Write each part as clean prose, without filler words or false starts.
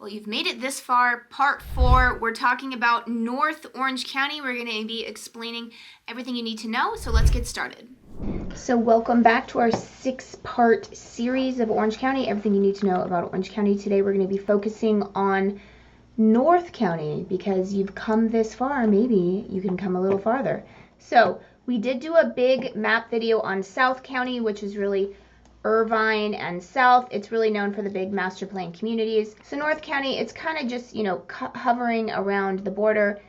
Well, you've made it this far. Part 4, we're talking about North Orange County. We're going to be explaining everything you need to know, so let's get started. So welcome back to our 6-part series of Orange County, everything you need to know about Orange County. Today we're going to be focusing on North County because you've come this far, maybe you can come a little farther. So we did do a big map video on South County, which is really Irvine and South. It's really known for the big master plan communities. So North County, it's kind of just, hovering around the border.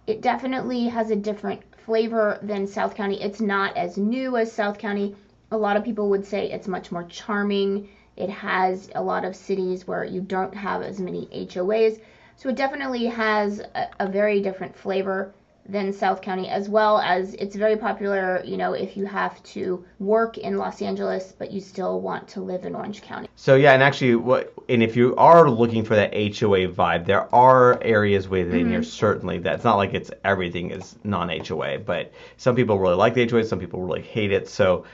It definitely has a different flavor than South County. It's not as new as South County. A lot of people would say it's much more charming. It has a lot of cities where you don't have as many HOAs. So it definitely has a very different flavor than South County, as well as it's very popular, if you have to work in Los Angeles, but you still want to live in Orange County. So yeah, and actually, if you are looking for that HOA vibe, there are areas within here, certainly, that's not like it's everything is non-HOA, but some people really like the HOA, some people really hate it. So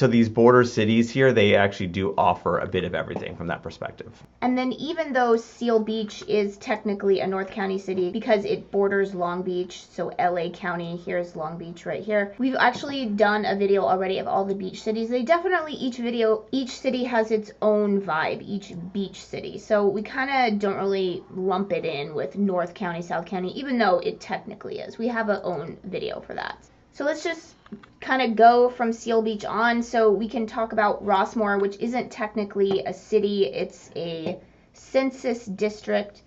these border cities here, they actually do offer a bit of everything from that perspective. And then even though Seal Beach is technically a North County city because it borders Long Beach, so LA County, here's Long Beach right here. We've actually done a video already of all the beach cities. They definitely, each city has its own vibe, each beach city. So we kind of don't really lump it in with North County, South County, even though it technically is. We have our own video for that. So let's just kind of go from Seal Beach on, so we can talk about Rossmoor, which isn't technically a city, it's a census district.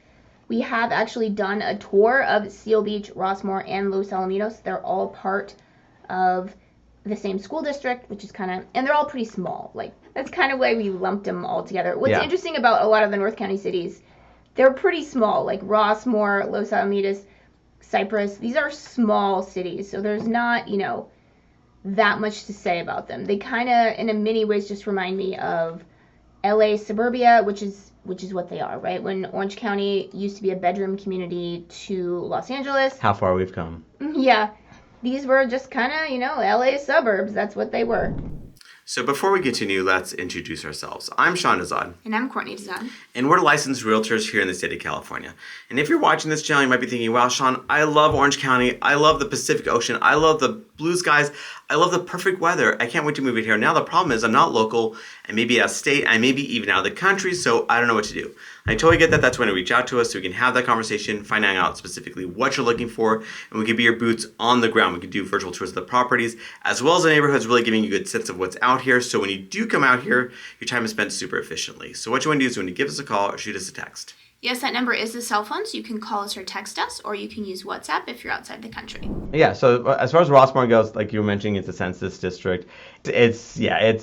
We have actually done a tour of Seal Beach, Rossmoor, and Los Alamitos. They're all part of the same school district, which is and they're all pretty small. Like, that's kind of why we lumped them all together. What's interesting about a lot of the North County cities, they're pretty small, like Rossmoor, Los Alamitos, Cypress. These are small cities, so there's not, that much to say about them. They kind of, in many ways, just remind me of LA suburbia, which is what they are, right? When Orange County used to be a bedroom community to Los Angeles. How far we've come. Yeah. These were just kind of, LA suburbs. That's what they were. So before we continue, let's introduce ourselves. I'm Sean Dazad. And I'm Courtney Dazad. And we're licensed realtors here in the state of California. And if you're watching this channel, you might be thinking, wow, Sean, I love Orange County. I love the Pacific Ocean. I love the blue skies. I love the perfect weather. I can't wait to move it here. Now the problem is I'm not local. I may be out of state. I may be even out of the country. So I don't know what to do. I totally get that. That's when you reach out to us so we can have that conversation, finding out specifically what you're looking for, and we can be your boots on the ground. We can do virtual tours of the properties, as well as the neighborhoods, really giving you a good sense of what's out here. So when you do come out here, your time is spent super efficiently. So what you want to do is you want to give us a call or shoot us a text. Yes, that number is the cell phone, so you can call us or text us, or you can use WhatsApp if you're outside the country. Yeah, so as far as Rossmoor goes, like you were mentioning, it's a census district. It's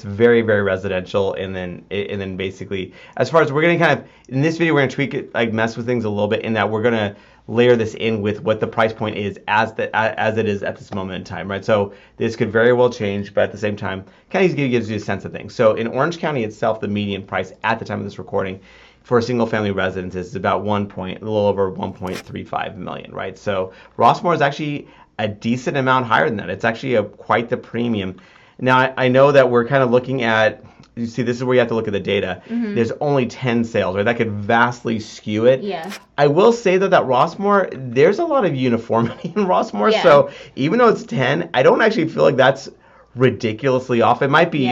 very, very residential, and then basically, as far as we're going to kind of, in this video, we're going to tweak it, like mess with things a little bit, in that we're going to layer this in with what the price point is as it is at this moment in time, right? So this could very well change, but at the same time, kind of gives you a sense of things. So in Orange County itself, the median price at the time of this recording for a single family residence is about a little over 1.35 million, right? So Rossmoor is actually a decent amount higher than that. It's actually quite the premium. Now I know that we're kind of looking at, you see, this is where you have to look at the data. There's only 10 sales, right? That could vastly skew it. Yeah. I will say that Rossmoor, there's a lot of uniformity in Rossmoor. Yeah. So even though it's 10, I don't actually feel like that's ridiculously off. It might be,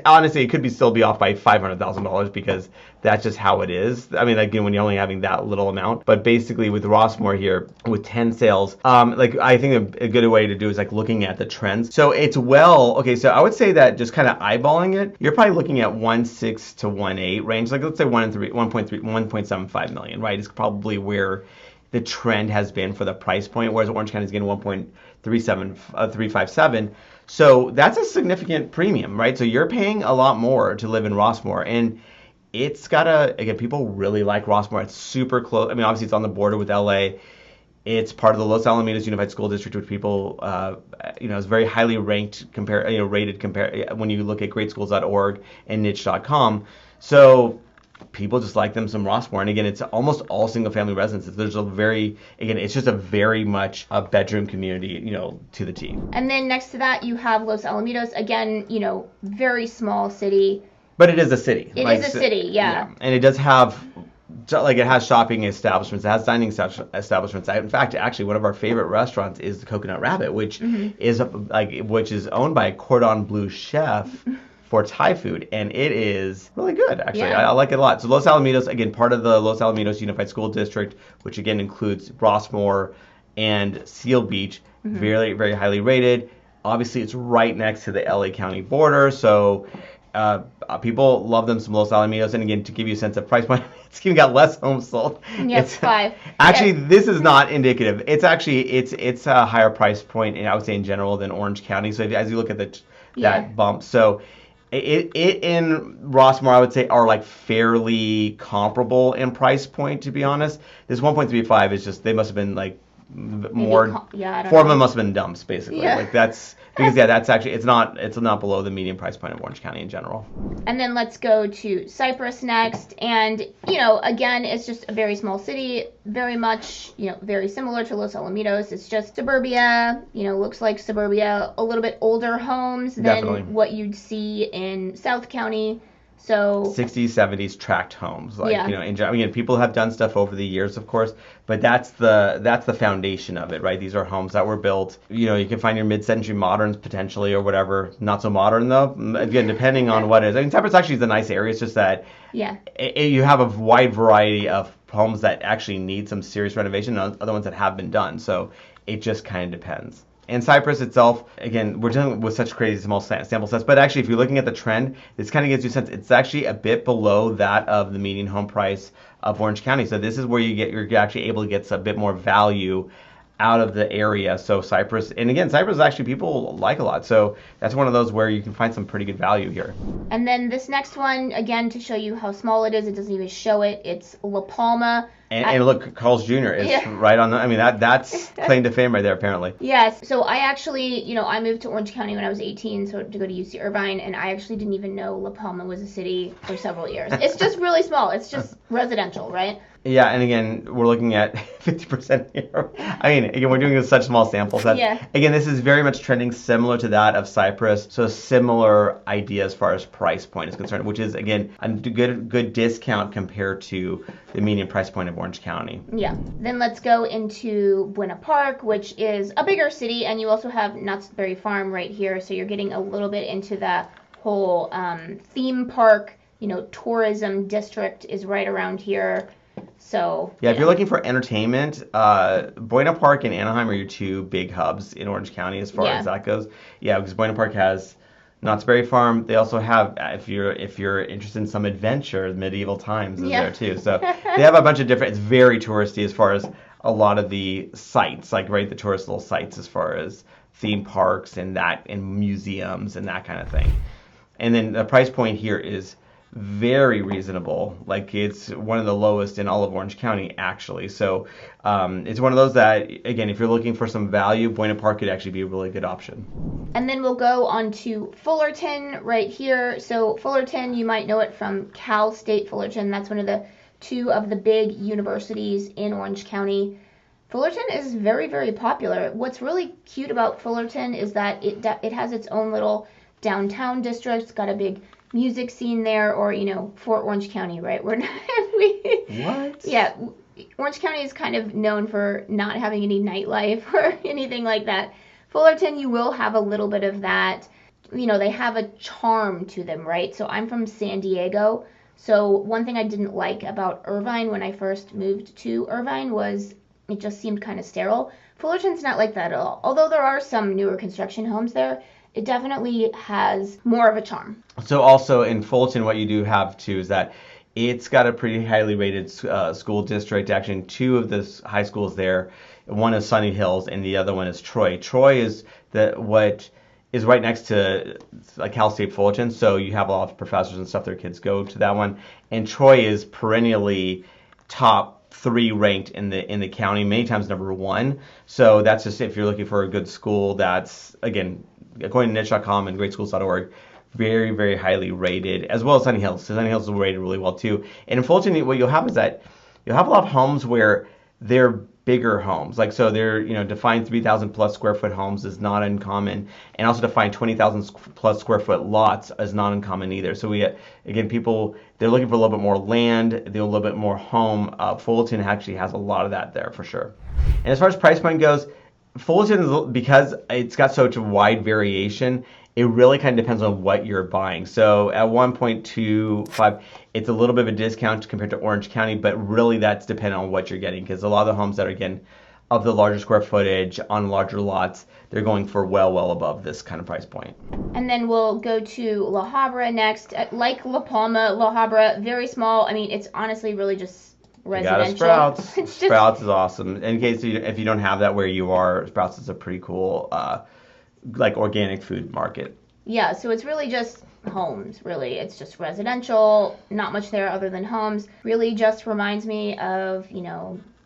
honestly, it could still be off by $500,000 because that's just how it is. I mean, again, when you're only having that little amount. But basically with Rossmoor here, with 10 sales, I think a good way to do is looking at the trends. So it's okay, so I would say that just kind of eyeballing it, you're probably looking at 1.6 to 1.8 range. Like let's say 1.75 million, right? Is probably where the trend has been for the price point, whereas Orange County is getting 357. So that's a significant premium, right? So you're paying a lot more to live in Rossmoor, and it's again, people really like Rossmoor. It's super close. I mean, obviously it's on the border with LA. It's part of the Los Alamitos Unified School District, which people, is very highly ranked, rated when you look at greatschools.org and niche.com. So people just like them some Rossmoor. And again, it's almost all single family residences. It's just a very much a bedroom community, to the T. And then next to that, you have Los Alamitos. Again, very small city. But it is a city. It is a city, yeah. And it does have like it has shopping establishments, it has dining establishments. In fact, actually, one of our favorite restaurants is the Coconut Rabbit, which is owned by a cordon bleu chef for Thai food, and it is really good, actually. Yeah. I like it a lot. So Los Alamitos, again, part of the Los Alamitos Unified School District, which again includes Rossmoor and Seal Beach, very, very highly rated. Obviously, it's right next to the LA County border, so people love them some Los Alamitos. And again, to give you a sense of price point, it's even got less homes sold. Yes, 5. Actually, this is not indicative. It's actually it's a higher price point, and I would say in general than Orange County. So as you look at that bump, so it in Rossmoor, I would say are like fairly comparable in price point. To be honest, this 1.35 is just they must have been like more. I don't four of know. them must have been dumps, basically. Yeah. Like that's because that's actually it's not below the median price point of Orange County in general. And then let's go to Cypress next. And, again, it's just a very small city, very much, very similar to Los Alamitos. It's just suburbia, looks like suburbia, a little bit older homes than Definitely. what you'd see in South County. So 60s, 70s tract homes, like Yeah. in general. Again, people have done stuff over the years, of course, but that's the foundation of it, right? These are homes that were built. You can find your mid-century moderns potentially or whatever. Not so modern though. Again, depending on what it is. I mean, Cypress actually is a nice area. It's just that yeah. you have a wide variety of homes that actually need some serious renovation, and other ones that have been done. So it just kind of depends. And Cypress itself, again, we're dealing with such crazy small sample sets, but actually if you're looking at the trend, this kind of gives you a sense, it's actually a bit below that of the median home price of Orange County. So this is where you're actually able to get a bit more value out of the area. So Cypress, and again, Cypress actually people like a lot. So that's one of those where you can find some pretty good value here. And then this next one, again, to show you how small it is, it doesn't even show it. It's La Palma. And look, Carl's Jr. is right on the, I mean, that's claim to fame right there, apparently. Yes. So I actually, I moved to Orange County when I was 18, so to go to UC Irvine, and I actually didn't even know La Palma was a city for several years. It's just really small. It's just residential, right? Yeah, and again, we're looking at 50% here. I mean, again, we're doing such small samples that, again, this is very much trending similar to that of Cypress. So similar idea as far as price point is concerned, which is, again, a good discount compared to the median price point of Orange County. Yeah. Then let's go into Buena Park, which is a bigger city, and you also have Knott's Berry Farm right here. So you're getting a little bit into the whole theme park, tourism district is right around here. So yeah, if you're looking for entertainment, Buena Park and Anaheim are your two big hubs in Orange County as far as that goes. Yeah, because Buena Park has Knott's Berry Farm. They also have, if you're interested in some adventure, medieval times is there too. So they have a bunch of different. It's very touristy as far as a lot of the sites, like the tourist little sites as far as theme parks and museums and that kind of thing. And then the price point here is very reasonable. Like it's one of the lowest in all of Orange County, actually. So it's one of those that, again, if you're looking for some value, Buena Park could actually be a really good option. And then we'll go on to Fullerton right here. So Fullerton, you might know it from Cal State Fullerton. That's one of the two of the big universities in Orange County. Fullerton is very, very popular. What's really cute about Fullerton is that it has its own little downtown district. It's got a big music scene there, or for Orange County, right? What? Yeah, Orange County is kind of known for not having any nightlife or anything like that. Fullerton, you will have a little bit of that. They have a charm to them, right? So I'm from San Diego. So one thing I didn't like about Irvine when I first moved to Irvine was it just seemed kind of sterile. Fullerton's not like that at all. Although there are some newer construction homes there, it definitely has more of a charm. So also in Fullerton, what you do have too is that it's got a pretty highly rated school district. Actually, two of the high schools there, one is Sunny Hills and the other one is Troy. Troy is what is right next to Cal State Fullerton, so you have a lot of professors and stuff. Their kids go to that one, and Troy is perennially top 3 ranked in the county, many times number 1. So that's just if you're looking for a good school. That's again, according to niche.com and greatschools.org, very, very highly rated, as well as Sunny Hills. So Sunny Hills is rated really well too. And in Fullerton, what you'll have is that you'll have a lot of homes where they're bigger homes. Like, so they're, define 3,000 plus square foot homes is not uncommon, and also define 20,000 plus square foot lots is not uncommon either. So again, people, they're looking for a little bit more land, they're a little bit more home. Fullerton actually has a lot of that there for sure. And as far as price point goes, Fullerton is, because it's got such a wide variation, it really kind of depends on what you're buying. So at 1.25, it's a little bit of a discount compared to Orange County, but really that's dependent on what you're getting, because a lot of the homes that are, again, of the larger square footage on larger lots, they're going for well above this kind of price point. And then we'll go to La Habra next. Like La Palma, La Habra, very small. I mean, it's honestly really just residential. You got a Sprouts. It's just, Sprouts is awesome. In case if you don't have that where you are, Sprouts is a pretty cool like organic food market. Yeah, so it's really just homes, really. It's just residential, not much there other than homes. Really just reminds me of,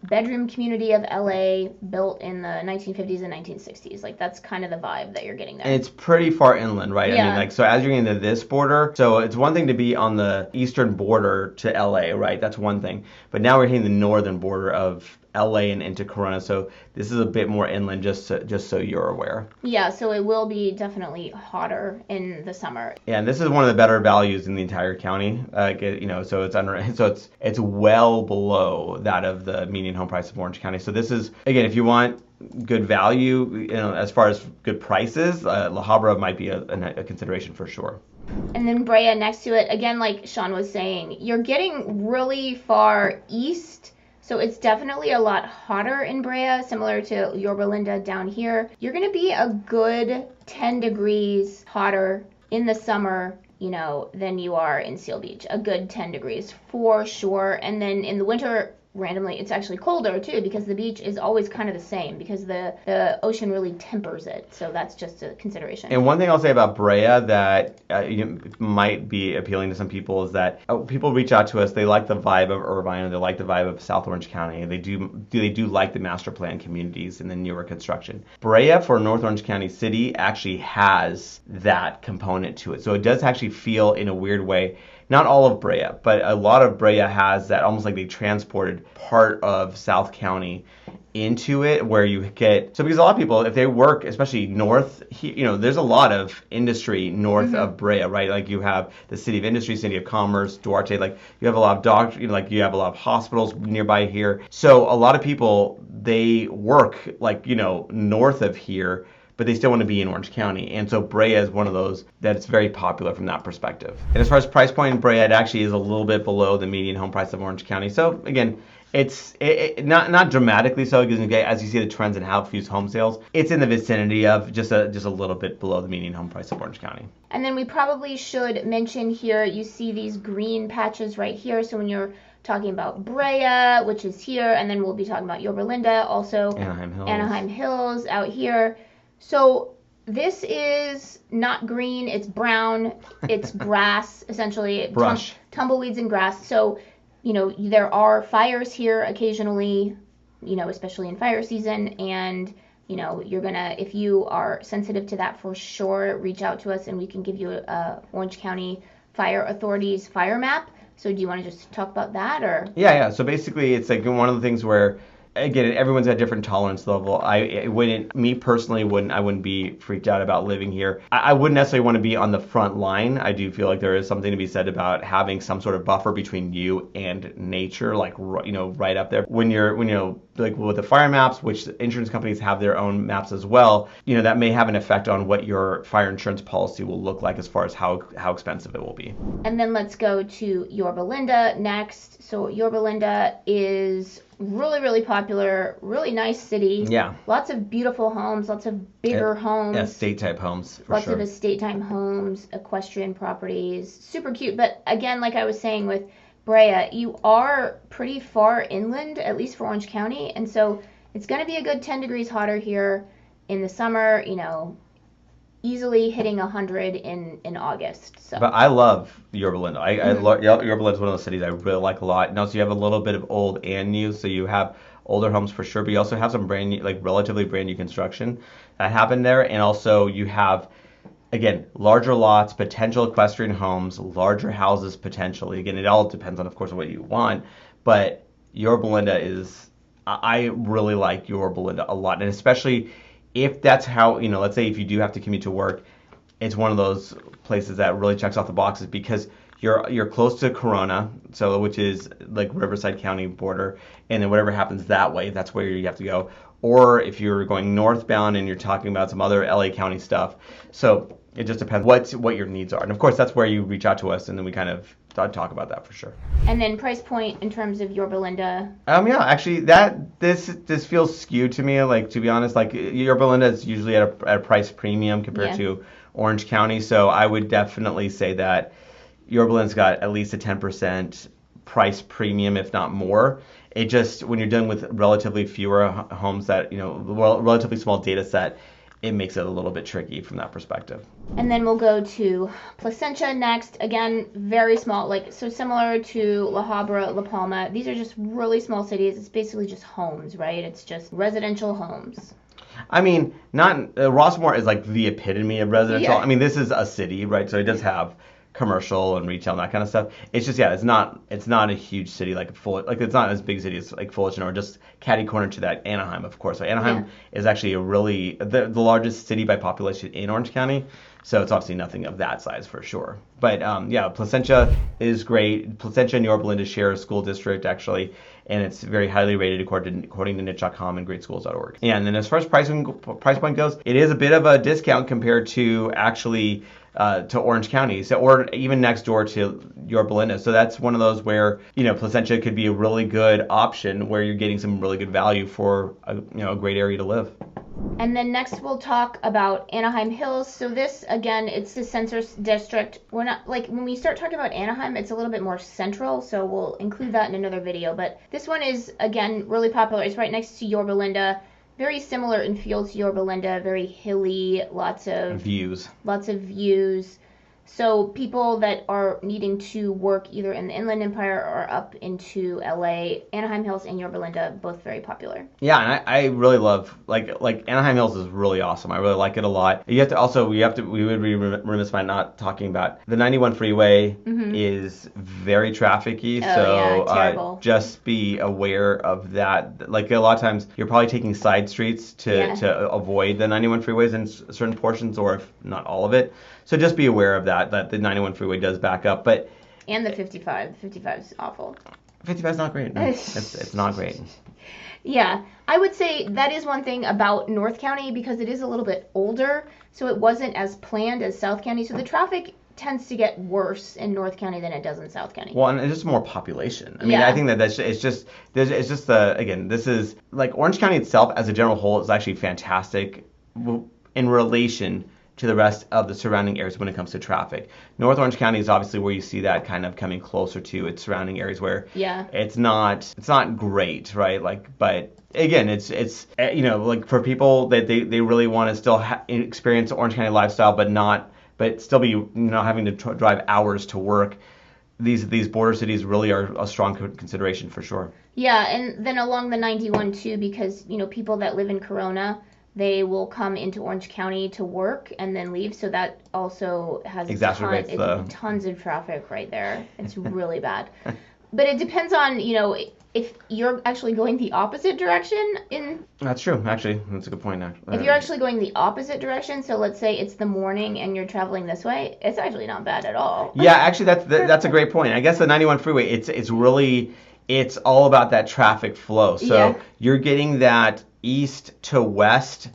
bedroom community of LA built in the 1950s and 1960s. Like, that's kind of the vibe that you're getting there. And it's pretty far inland, right? Yeah. I mean, like, so as you're getting to this border, so it's one thing to be on the eastern border to LA, right? That's one thing. But now we're hitting the northern border of LA and into Corona, so this is a bit more inland, just so you're aware. Yeah, so it will be definitely hotter in the summer. Yeah, and this is one of the better values in the entire county. So it's well below that of the median home price of Orange County. So this is, again, if you want good value, as far as good prices, La Habra might be a consideration for sure. And then Brea next to it, again, like Sean was saying, you're getting really far east. So it's definitely a lot hotter in Brea, similar to Yorba Linda down here. You're going to be a good 10 degrees hotter in the summer, than you are in Seal Beach. A good 10 degrees for sure. And then in the winter, randomly, it's actually colder too, because the beach is always kind of the same, because the ocean really tempers it. So that's just a consideration. And one thing I'll say about Brea that might be appealing to some people is that people reach out to us. They like the vibe of Irvine, and they like the vibe of South Orange County. And they do like the master plan communities and the newer construction. Brea for North Orange County City actually has that component to it. So it does actually feel in a weird way. Not all of Brea, but a lot of Brea has that, almost like they transported part of South County into it, where you get, so because a lot of people, if they work, especially north, there's a lot of industry north of Brea, right? Like you have the City of Industry, City of Commerce, Duarte, like you have a lot of doctors, you have a lot of hospitals nearby here. So a lot of people, they work north of here, but they still want to be in Orange County. And so Brea is one of those that's very popular from that perspective. And as far as price point in Brea, it actually is a little bit below the median home price of Orange County. So again, it's not dramatically so, because as you see the trends in how fuse home sales, it's in the vicinity of just a little bit below the median home price of Orange County. And then we probably should mention here, you see these green patches right here. So when you're talking about Brea, which is here, and then we'll be talking about Yorba Linda, also Anaheim Hills out here. So this is not green, it's brown, it's grass, essentially. Brush. Tumbleweeds and grass. So, there are fires here occasionally, especially in fire season. And, you're going to, if you are sensitive to that, for sure, reach out to us and we can give you a Orange County Fire Authority's fire map. So do you want to just talk about that, or? Yeah. So basically, it's like one of the things where, again, everyone's at a different tolerance level. I wouldn't be freaked out about living here. I wouldn't necessarily want to be on the front line. I do feel like there is something to be said about having some sort of buffer between you and nature, like, right up there. When you're like with the fire maps, which insurance companies have their own maps as well, that may have an effect on what your fire insurance policy will look like as far as how expensive it will be. And then let's go to Yorba Linda next. So Yorba Linda is really, really popular, really nice city. Yeah. Lots of beautiful homes, lots of bigger homes. Estate type homes, for lots sure. of estate type homes, equestrian properties, super cute. But again, like I was saying with Brea, you are pretty far inland, at least for Orange County. And so it's going to be a good 10 degrees hotter here in the summer, easily hitting 100 in August. So. But I love Yorba Linda. Yorba Linda is one of those cities I really like a lot. And also you have a little bit of old and new, so you have older homes for sure, but you also have some brand new, relatively brand new construction that happened there. And also you have, again, larger lots, potential equestrian homes, larger houses potentially. Again, it all depends on, of course, what you want. But Yorba Linda is I really like Yorba Linda a lot, and especially if that's how, let's say if you do have to commute to work, it's one of those places that really checks off the boxes because you're close to Corona, so which is like Riverside County border, and then whatever happens that way, that's where you have to go. Or if you're going northbound and you're talking about some other LA County stuff, so it just depends what your needs are, and of course that's where you reach out to us, and then we kind of talk about that for sure. And then price point in terms of Yorba Linda. Yeah, actually this feels skewed to me. Like, to be honest, like Yorba Linda is usually at a price premium compared to Orange County, so I would definitely say that Yorba Linda's got at least a 10% price premium, if not more. It just, when you're dealing with relatively fewer homes that, relatively small data set, it makes it a little bit tricky from that perspective. And then we'll go to Placentia next. Again, very small, so similar to La Habra, La Palma. These are just really small cities. It's basically just homes, right? It's just residential homes. I mean, not Rossmoor is like the epitome of residential. Yeah. I mean, this is a city, right? So it does have commercial and retail and that kind of stuff. It's just, it's not a huge city it's not as big a city as like Fullerton, or just catty corner to that Anaheim, of course. So Anaheim is actually the largest city by population in Orange County. So it's obviously nothing of that size for sure. But Placentia is great. Placentia and Yorba Linda share a school district actually, and it's very highly rated according to niche.com and greatschools.org. And then as far as price point goes, it is a bit of a discount compared to actually to Orange County, or even next door to Yorba Linda. So that's one of those where, Placentia could be a really good option where you're getting some really good value for a great area to live. And then next we'll talk about Anaheim Hills. So this, again, it's the census district. We're not, when we start talking about Anaheim, it's a little bit more central, so we'll include that in another video. But this one is, again, really popular. It's right next to Yorba Linda. Very similar in feel to Yorba Linda, very hilly, lots of views. So people that are needing to work either in the Inland Empire or up into LA, Anaheim Hills and Yorba Linda, both very popular. Yeah, and I really love like Anaheim Hills is really awesome. I really like it a lot. We would be remiss by not talking about the 91 freeway is very trafficy. Terrible. Just be aware of that. Like a lot of times you're probably taking side streets to avoid the 91 freeways in certain portions, or if not all of it. So just be aware of that the 91 freeway does back up. And the 55. The 55 is awful. 55 is not great. No. It's not great. Yeah, I would say that is one thing about North County, because it is a little bit older, so it wasn't as planned as South County. So the traffic tends to get worse in North County than it does in South County. Well, and it's just more population. I mean, I think this is like Orange County itself as a general whole is actually fantastic in relation to the rest of the surrounding areas when it comes to traffic. North Orange County is obviously where you see that kind of coming closer to its surrounding areas where it's not great, right? But again, it's for people that they really want to still experience the Orange County lifestyle, but still be not having to drive hours to work. These border cities really are a strong consideration for sure. Yeah, and then along the 91 too, because people that live in Corona, they will come into Orange County to work and then leave, so that also has tons of traffic right there. It's really bad. But it depends on, if you're actually going the opposite direction That's true, actually. That's a good point. If you're actually going the opposite direction, so let's say it's the morning and you're traveling this way, it's actually not bad at all. Yeah, actually, that's a great point. I guess the 91 freeway, it's all about that traffic flow. So you're getting that east to west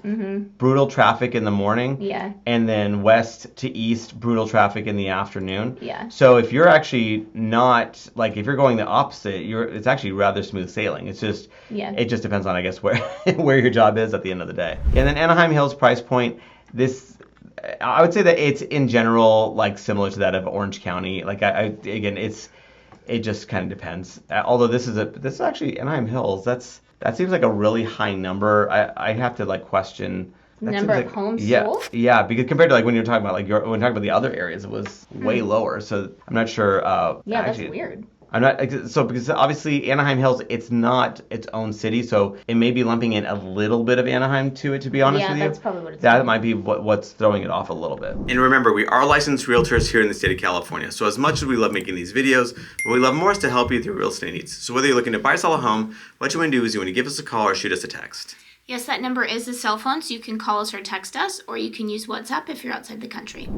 brutal traffic in the morning, and then west to east brutal traffic in the afternoon. So if you're actually not, if you're going the opposite, it's actually rather smooth sailing. It's just it just depends on, I guess, where where your job is at the end of the day. And then Anaheim Hills price point, I would say that it's in general similar to that of Orange County. It just kind of depends. Although this is actually Anaheim Hills. That seems like a really high number. I have to question the number of homes sold. Yeah, because compared to when you're talking about when you're talking about the other areas, it was way lower. So I'm not sure. That's weird. I'm not because obviously Anaheim Hills, it's not its own city, so it may be lumping in a little bit of Anaheim to it. To be honest with you, that's probably what it's that doing. might be what's throwing it off a little bit. And remember, we are licensed realtors here in the state of California. So as much as we love making these videos, what we love more is to help you with your real estate needs. So whether you're looking to buy or sell a home, what you want to do is you want to give us a call or shoot us a text. Yes, that number is a cell phone, so you can call us or text us, or you can use WhatsApp if you're outside the country.